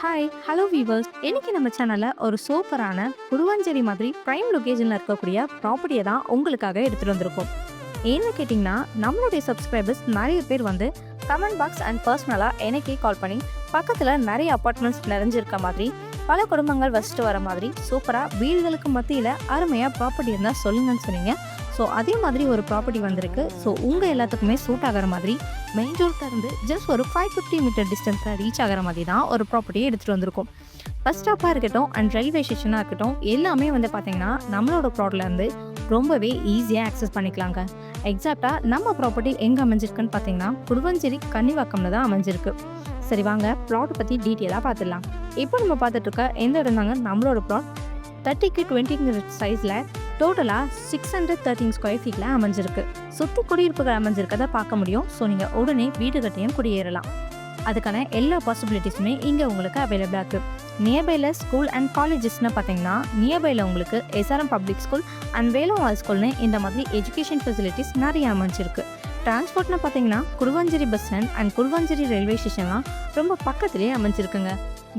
Hi hello viewers, இன்னைக்கு நம்ம சேனல்ல ஒரு சூப்பரான குருவாஞ்சேரி மாதிரி பிரைம் லொகேஷன்ல இருக்கக்கூடிய ப்ராப்பர்ட்டியை தான் உங்களுக்காக எடுத்துட்டு வந்திருக்கோம். ஏன்னு கேட்டிங்கன்னா, நம்மளுடைய சப்ஸ்கிரைபர்ஸ் நிறைய பேர் வந்து கமெண்ட் பாக்ஸ் அண்ட் பர்சனலாக எனக்கே கால் பண்ணி பக்கத்தில் நிறைய அப்பார்ட்மெண்ட்ஸ் நிறைஞ்சிருக்க மாதிரி, பல குடும்பங்கள் வசிச்சுட்டு வர மாதிரி சூப்பராக வீடுகளுக்கு மத்தியில் அருமையாக ப்ராப்பர்ட்டி இருந்தால் சொல்லுங்கன்னு சொன்னீங்க. ஸோ அதே மாதிரி ஒரு ப்ராப்பர்ட்டி வந்திருக்கு. ஸோ உங்கள் எல்லாத்துக்குமே சூட் ஆகிற மாதிரி மெயின் ரோட்ல இருந்து ஜஸ்ட் ஒரு 550 மீட்டர் டிஸ்டன்ஸில் ரீச் ஆகிற மாதிரி தான் ஒரு ப்ராப்பர்ட்டியை எடுத்துகிட்டு வந்திருக்கோம். பஸ் ஸ்டாப்பாக இருக்கட்டும் அண்ட் ரயில்வே ஸ்டேஷனாக இருக்கட்டும், எல்லாமே வந்து பார்த்தீங்கன்னா நம்மளோட ப்ராட்லேருந்து ரொம்பவே ஈஸியாக ஆக்சஸ் பண்ணிக்கலாங்க. எக்ஸாக்டாக நம்ம ப்ராப்பர்ட்டி எங்கே அமைஞ்சிருக்குன்னு பார்த்தீங்கன்னா குருவஞ்சேரி கன்னிவாக்கம்ல தான் அமைஞ்சிருக்கு. சரி வாங்க ப்ளாட் பற்றி டீட்டெயிலாக பார்த்துடலாம். இப்போ நம்ம பார்த்துட்டு இருக்க எந்த இடம் தாங்க நம்மளோட ப்ளாட் 30க்கு 20 சைஸில் டோட்டலாக 613 ஸ்கொயர் ஃபீட்டில் அமைஞ்சிருக்கு. சுற்றி குடியிருப்புகள் அமைஞ்சிருக்கதை பார்க்க முடியும். ஸோ நீங்கள் உடனே வீடு கட்டியும் குடியேறலாம். அதுக்கான எல்லா பாசிபிலிட்டிஸுமே இங்கே உங்களுக்கு அவைலபிளாக இருக்குது. நியர்பையில் ஸ்கூல் அண்ட் காலேஜஸ்னு பார்த்தீங்கன்னா நியர்பையில் உங்களுக்கு SRM public school and Velammal ஸ்கூல்னு இந்த மாதிரி எஜுகேஷன் ஃபெசிலிட்டிஸ் நிறைய அமைஞ்சிருக்கு. டிரான்ஸ்போர்ட்னு பார்த்தீங்கன்னா Guduvanchery bus stand and Guduvanchery railway ஸ்டேஷன்லாம் ரொம்ப பக்கத்துலேயே அமைஞ்சிருக்குங்க.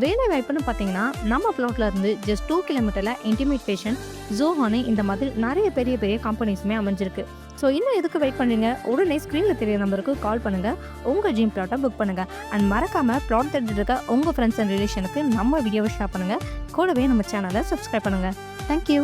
வேலை வாய்ப்புன்னு பார்த்தீங்கன்னா நம்ம பிளாட்ல இருந்து ஜஸ்ட் 2 கிலோமீட்டரில் இன்டிமேட் ஜோஹானு இந்த மாதிரி நிறைய பெரிய பெரிய கம்பெனிஸுமே அமைஞ்சிருக்கு. ஸோ இன்னும் எதுக்கு வெயிட் பண்ணுங்க, உடனே ஸ்க்ரீனில் தெரிய நம்பருக்கு கால் பண்ணுங்கள், உங்கள் ட்ரீம் பிளாட்டை புக் பண்ணுங்கள். அண்ட் மறக்காமல் பிளாட் தேடிட்டு இருக்க உங்கள் ஃப்ரெண்ட்ஸ் அண்ட் ரிலேஷனுக்கு நம்ம வீடியோவை ஷேர் பண்ணுங்கள். கூடவே நம்ம சேனலை சப்ஸ்கிரைப் பண்ணுங்கள். தேங்க்யூ.